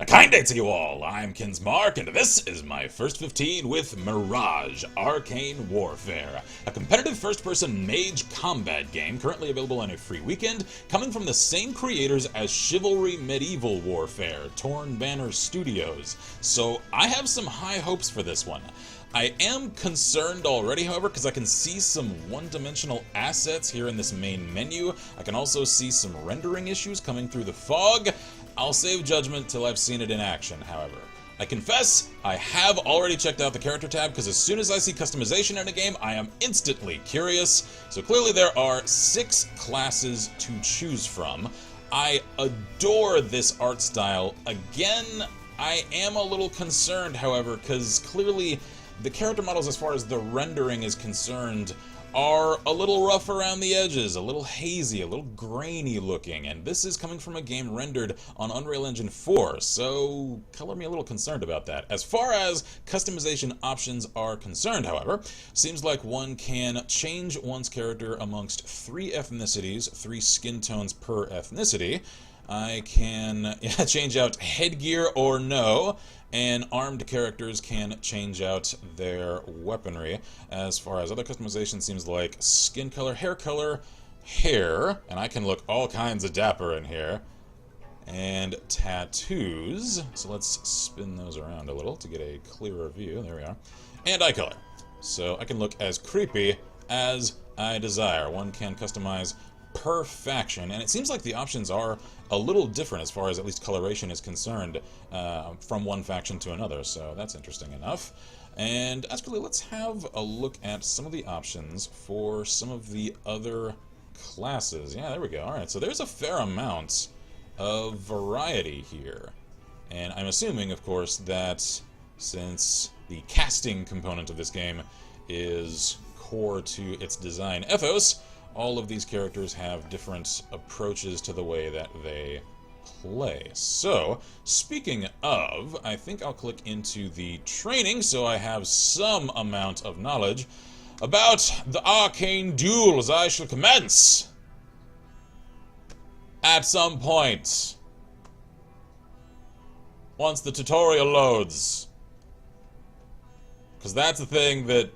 A kind day to you all, I'm Kinsmarck, and this is my first 15 with Mirage, Arcane Warfare, a competitive first-person mage combat game currently available on a free weekend, coming from the same creators as Chivalry Medieval Warfare, Torn Banner Studios. So I have some high hopes for this one. I am concerned already, however, because I can see some one-dimensional assets here in this main menu. I can also see some rendering issues coming through the fog. I'll save judgment till I've seen it in action, however. I confess, I have already checked out the character tab, because as soon as I see customization in a game, I am instantly curious. So clearly there are 6 classes to choose from. I adore this art style. Again, I am a little concerned, however, because clearly the character models, as far as the rendering is concerned, are a little rough around the edges, a little hazy, a little grainy looking, and this is coming from a game rendered on Unreal Engine 4, so color me a little concerned about that. As far as customization options are concerned, however, seems like one can change one's character amongst 3 ethnicities, 3 skin tones per ethnicity. I can change out headgear or no, and armed characters can change out their weaponry. As far as other customization, seems like skin color, hair, and I can look all kinds of dapper in here, and tattoos. So let's spin those around a little to get a clearer view. There we are. And eye color. So I can look as creepy as I desire. One can customize per faction, and it seems like the options are a little different as far as at least coloration is concerned from one faction to another, so that's interesting enough. And actually, let's have a look at some of the options for some of the other classes. Yeah, there we go. Alright, so there's a fair amount of variety here. And I'm assuming, of course, that since the casting component of this game is core to its design ethos, all of these characters have different approaches to the way that they play. So, speaking of, I think I'll click into the training so I have some amount of knowledge about the arcane duels I shall commence at some point, once the tutorial loads. Because that's the thing that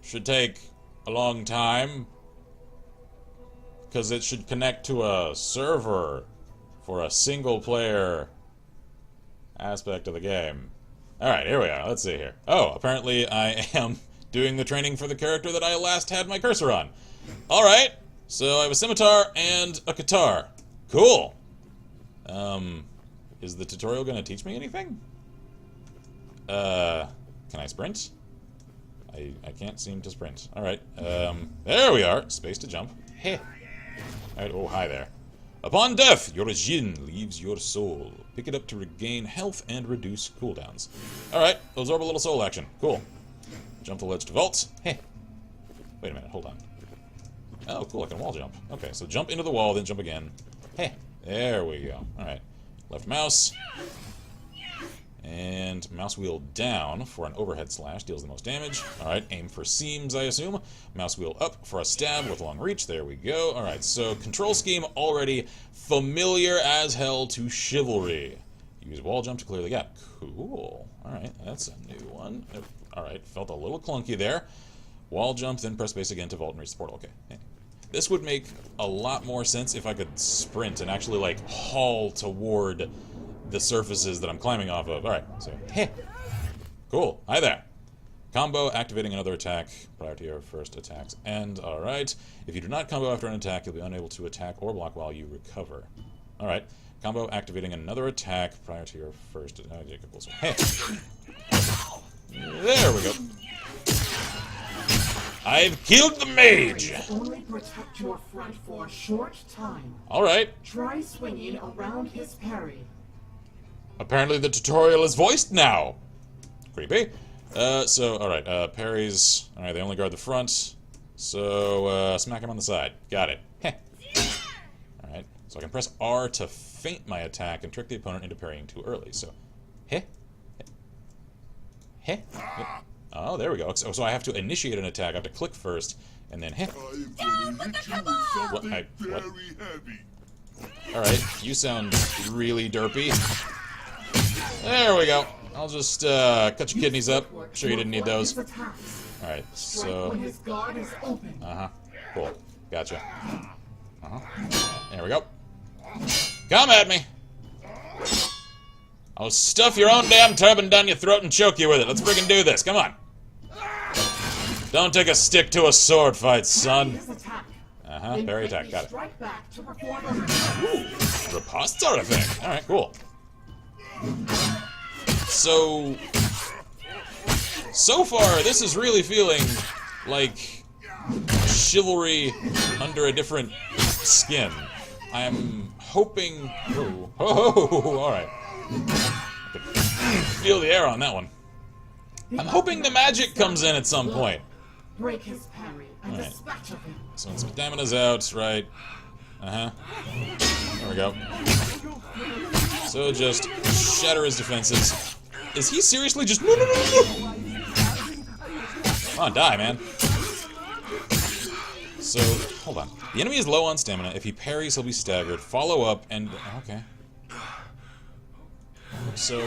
should take a long time, because it should connect to a server for a single-player aspect of the game. Alright, here we are. Let's see here. Oh, apparently I am doing the training for the character that I last had my cursor on. Alright, so I have a scimitar and a guitar. Cool. Is the tutorial going to teach me anything? Can I sprint? I can't seem to sprint. Alright, there we are. Space to jump. Heh. Alright, oh, hi there. Upon death, your Jin leaves your soul. Pick it up to regain health and reduce cooldowns. Alright, absorb a little soul action. Cool. Jump the ledge to vault. Heh. Wait a minute, hold on. Oh, cool, I can wall jump. Okay, so jump into the wall, then jump again. Heh. There we go. Alright. Left mouse. And mouse wheel down for an overhead slash, deals the most damage. Alright, aim for seams, I assume. Mouse wheel up for a stab with long reach. There we go. Alright, so control scheme already familiar as hell to Chivalry. Use wall jump to clear the gap. Cool. Alright, that's a new one. Alright, felt a little clunky there. Wall jump, then press space again to vault and reach the portal. Okay. Hey. This would make a lot more sense if I could sprint and actually, like, haul toward the surfaces that I'm climbing off of. Alright, so, heh. Cool. Hi there. Combo, activating another attack prior to your first attack's end. Alright. If you do not combo after an attack, you'll be unable to attack or block while you recover. Alright. Combo, activating another attack prior to your first attack. Hey. There we go. I've killed the mage! Only protect your front for a short time. Alright. Try swinging around his parry. Apparently the tutorial is voiced now. Creepy. Alright, parries. Alright, they only guard the front. So, smack him on the side. Got it. Heh. Alright, so I can press R to feint my attack and trick the opponent into parrying too early. So, heh. Heh. Heh. Oh, there we go. So I have to initiate an attack. I have to click first, and then heh. What? Alright, you sound really derpy. There we go. I'll just cut your kidneys up. Sure you didn't need those. Alright, so... Cool. Gotcha. There we go. Come at me! I'll stuff your own damn turban down your throat and choke you with it. Let's friggin' do this. Come on. Don't take a stick to a sword fight, son. Parry attack. Got it. Ooh, riposte sort of thing. Alright, cool. So far, this is really feeling like Chivalry under a different skin. I am hoping... Oh, alright. I can feel the air on that one. I'm hoping the magic comes in at some point. Break his parry and dispatch of him. So his stamina's out, right? There we go. So just shatter his defenses. Is he seriously just... No! Come on, die, man. So, hold on. The enemy is low on stamina. If he parries, he'll be staggered. Follow up and... Okay. So...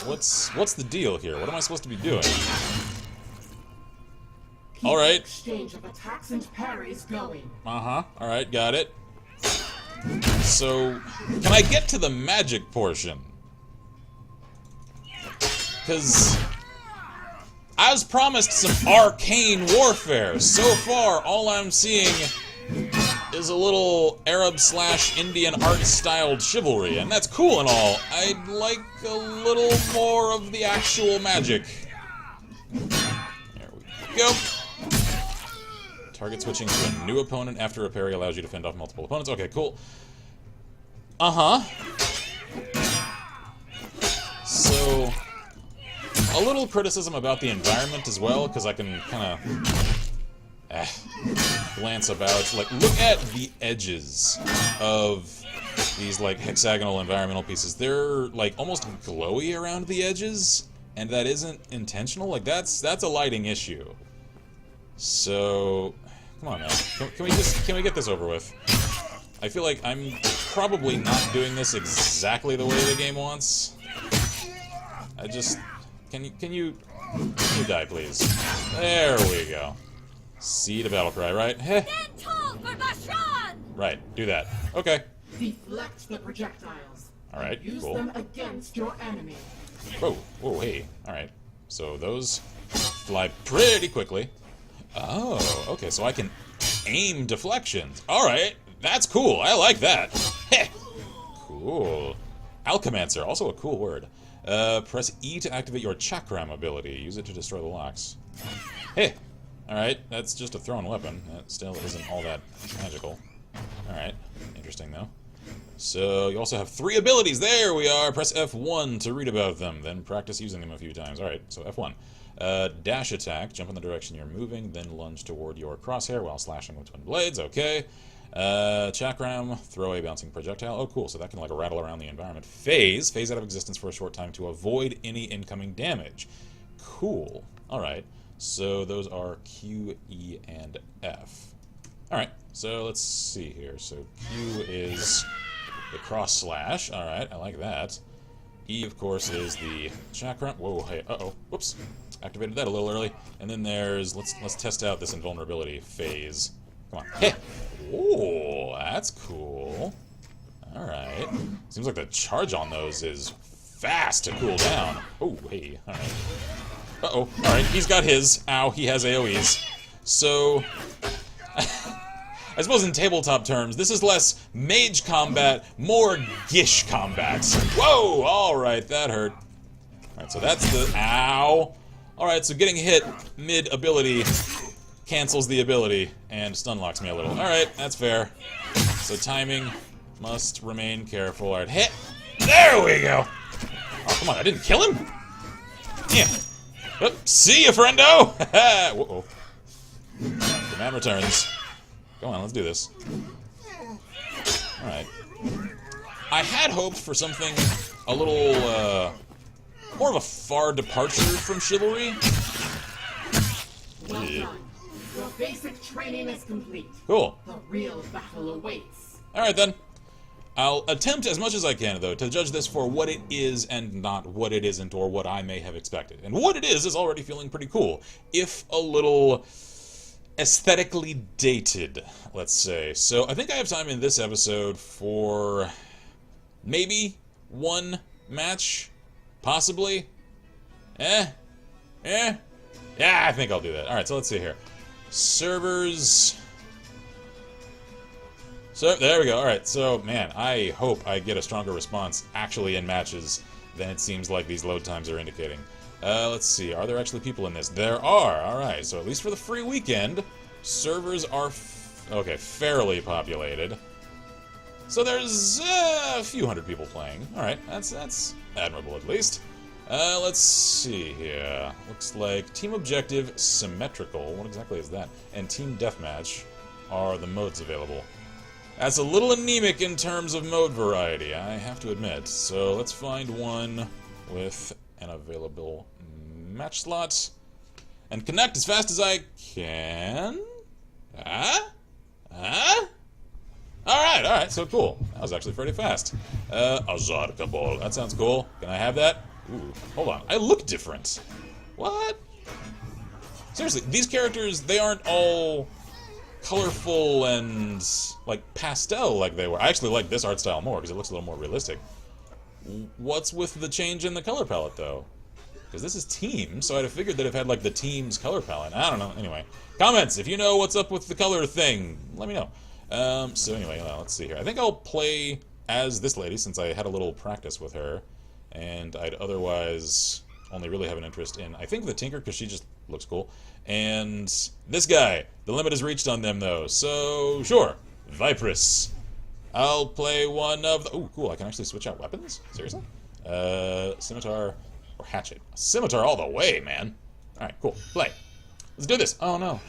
What's the deal here? What am I supposed to be doing? Alright. Exchange of attacks and parries going. Alright, got it. So, can I get to the magic portion? Because I was promised some arcane warfare. So far, all I'm seeing is a little Arab/Indian art-styled chivalry, and that's cool and all. I'd like a little more of the actual magic. There we go. Target switching to a new opponent after a parry allows you to fend off multiple opponents. Okay, cool. So, a little criticism about the environment as well, because I can kind of glance about. Like, look at the edges of these, like, hexagonal environmental pieces. They're, like, almost glowy around the edges, and that isn't intentional. Like, that's a lighting issue. So, come on, man. Can we get this over with? I feel like I'm probably not doing this exactly the way the game wants. I just... Can you die, please? There we go. See the battle cry, right? Heh. Right, do that. Okay. Deflect the projectiles. Alright, Use cool. them against your enemy. Whoa, hey. Alright. So those fly pretty quickly. Oh, okay, so I can aim deflections. Alright, that's cool. I like that. Heh. Cool. Alchemancers, also a cool word. Press E to activate your chakram ability. Use it to destroy the locks. Hey! Alright, that's just a thrown weapon. That still isn't all that magical. Alright, interesting though. So, you also have 3 abilities. There we are! Press F1 to read about them, then practice using them a few times. Alright, so F1. Dash attack, jump in the direction you're moving, then lunge toward your crosshair while slashing with twin blades. Okay. Chakram, throw a bouncing projectile. Oh, cool, so that can, like, rattle around the environment. Phase out of existence for a short time to avoid any incoming damage. Cool. Alright, so those are Q, E, and F. Alright, so let's see here. So Q is the cross slash. Alright, I like that. E, of course, is the chakram. Whoa, hey, whoops. Activated that a little early. And then there's, let's test out this invulnerability phase. Come on. Hey! Oh, that's cool. Alright. Seems like the charge on those is fast to cool down. Oh, hey. Alright. Uh-oh. Alright, he's got his. Ow, he has AoEs. So... I suppose in tabletop terms, this is less mage combat, more gish combat. Whoa! Alright, that hurt. Alright, so that's the... Ow! Alright, so getting hit mid-ability cancels the ability and stun locks me a little. Alright, that's fair. So timing must remain careful. Alright, hit! There we go! Oh, come on, I didn't kill him? Yeah. Oh, see ya, friendo! Whoa. The man returns. Go on, let's do this. Alright. I had hoped for something a little, more of a far departure from Chivalry. Well done. Your basic training is complete. Cool. The real battle awaits. Alright then. I'll attempt as much as I can, though, to judge this for what it is and not what it isn't, or what I may have expected. And what it is already feeling pretty cool, if a little aesthetically dated, let's say. So I think I have time in this episode for maybe one match, possibly. Yeah, I think I'll do that. Alright, so let's see here. Servers. So, there we go. Alright, so, man, I hope I get a stronger response actually in matches than it seems like these load times are indicating. Let's see. Are there actually people in this? There are. Alright, so at least for the free weekend, servers are, fairly populated. So there's a few hundred people playing. Alright, that's admirable at least. Let's see here. Looks like Team Objective, Symmetrical. What exactly is that? And Team Deathmatch are the modes available. That's a little anemic in terms of mode variety, I have to admit. So let's find one with an available match slot and connect as fast as I can. Alright, so cool. That was actually pretty fast. Azar Kabul. That sounds cool. Can I have that? Ooh, hold on. I look different. What? Seriously, these characters, they aren't all colorful and, like, pastel like they were. I actually like this art style more because it looks a little more realistic. What's with the change in the color palette, though? Because this is Team, so I'd have figured that it had, like, the Team's color palette. I don't know. Anyway, comments, if you know what's up with the color thing, let me know. So anyway, let's see here. I think I'll play as this lady since I had a little practice with her. And I'd otherwise only really have an interest in, I think, the Tinker, because she just looks cool. And this guy. The limit is reached on them, though. So, sure. Vipress. I'll play one of the... Ooh, cool. I can actually switch out weapons? Seriously? Scimitar or hatchet? Scimitar all the way, man. Alright, cool. Play. Let's do this. Oh, no.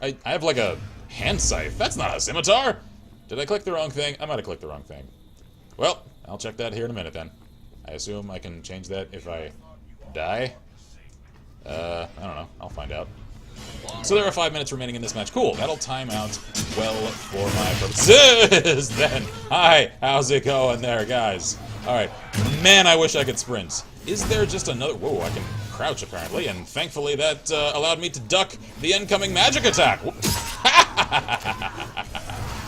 I have, like, a hand scythe. That's not a scimitar! Did I click the wrong thing? I might have clicked the wrong thing. Well, I'll check that here in a minute, then. I assume I can change that if I die? I don't know. I'll find out. So there are 5 minutes remaining in this match. Cool. That'll time out well for my purposes then. Hi. How's it going there, guys? Alright. Man, I wish I could sprint. Is there just another... Whoa, I can crouch, apparently, and thankfully that allowed me to duck the incoming magic attack.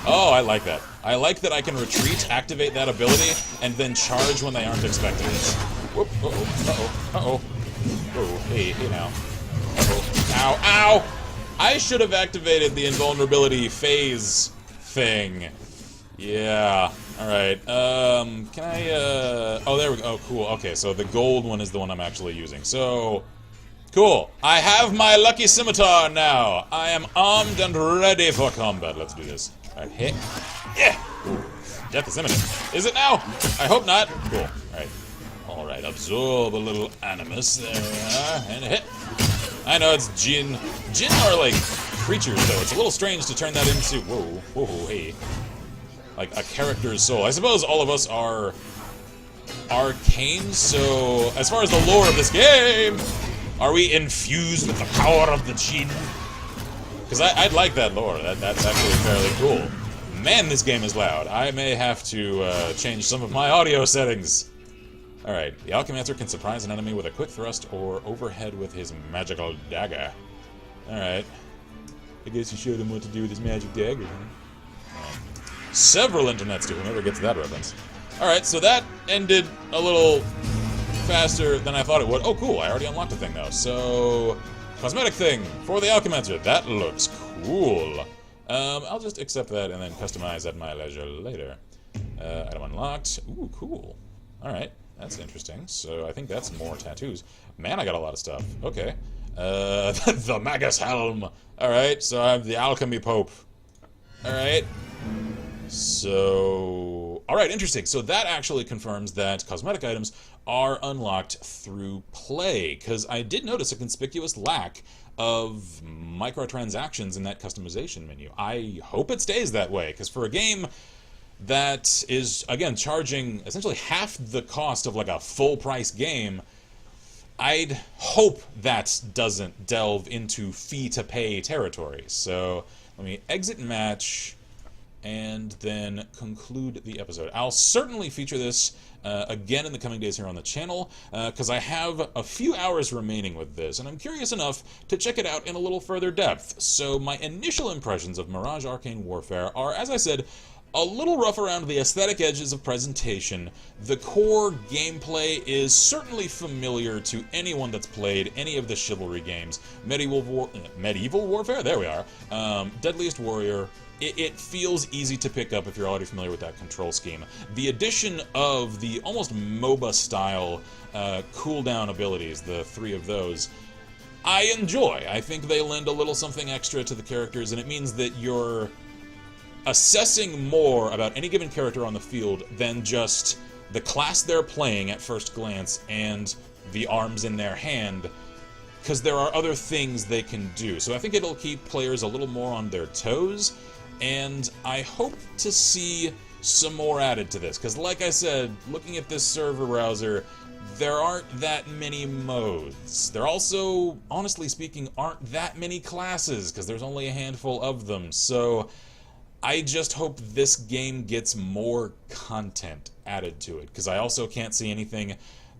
Oh, I like that. I like that I can retreat, activate that ability, and then charge when they aren't expecting it. Whoop, uh-oh. Whoa, hey now. Uh-oh. Ow! I should have activated the invulnerability phase thing. Yeah. Alright, can I, oh, there we go. Oh, cool. Okay, so the gold one is the one I'm actually using. So, cool. I have my lucky scimitar now. I am armed and ready for combat. Let's do this. Alright, hit. Yeah! Death is imminent. Is it now? I hope not. Cool. Alright, absorb a little animus. There we are. And a hit. I know it's Jinn. Jinn are like creatures, though. It's a little strange to turn that into... Whoa, hey. Like a character's soul. I suppose all of us are Arcane, so as far as the lore of this game, are we infused with the power of the Jinn? Because I'd like that lore. That's actually fairly cool. Man, this game is loud. I may have to change some of my audio settings. Alright, the Alchemaster can surprise an enemy with a quick thrust or overhead with his magical dagger. Alright. I guess you showed him what to do with his magic dagger, huh? Several internets to whomever gets that reference. Alright, so that ended a little faster than I thought it would. Oh, cool. I already unlocked a thing, though. So, cosmetic thing for the Alchemaster. That looks cool. I'll just accept that and then customize at my leisure later. Item unlocked. Ooh, cool. Alright, that's interesting. So, I think that's more tattoos. Man, I got a lot of stuff. Okay. The Magus Helm. Alright, so I'm the Alchemy Pope. Alright. So, alright, interesting. So that actually confirms that cosmetic items are unlocked through play, because I did notice a conspicuous lack of microtransactions in that customization menu. I hope it stays that way, because for a game that is, again, charging essentially half the cost of like a full-price game, I'd hope that doesn't delve into fee-to-pay territory. So, let me exit match... and then conclude the episode. I'll certainly feature this again in the coming days here on the channel, because I have a few hours remaining with this, and I'm curious enough to check it out in a little further depth. So my initial impressions of Mirage Arcane Warfare are, as I said, a little rough around the aesthetic edges of presentation. The core gameplay is certainly familiar to anyone that's played any of the Chivalry games. Medieval Warfare, there we are. Deadliest Warrior. It feels easy to pick up if you're already familiar with that control scheme. The addition of the almost MOBA-style cooldown abilities, the 3 of those, I enjoy. I think they lend a little something extra to the characters, and it means that you're assessing more about any given character on the field than just the class they're playing at first glance and the arms in their hand, because there are other things they can do. So I think it'll keep players a little more on their toes, and I hope to see some more added to this, because like I said, looking at this server browser, there aren't that many modes. There also, honestly speaking, aren't that many classes, because there's only a handful of them. So I just hope this game gets more content added to it, because I also can't see anything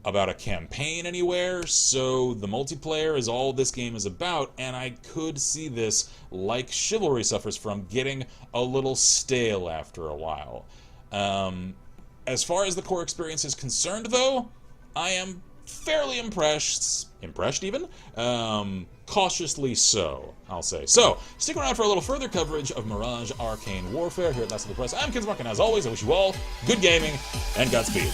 about a campaign anywhere, so the multiplayer is all this game is about, and I could see this, like Chivalry suffers from, getting a little stale after a while. As far as the core experience is concerned, though, I am fairly impressed even, cautiously so, I'll say. So, stick around for a little further coverage of Mirage Arcane Warfare here at Last of the Press. I'm Kinsmarck, and as always, I wish you all good gaming and Godspeed.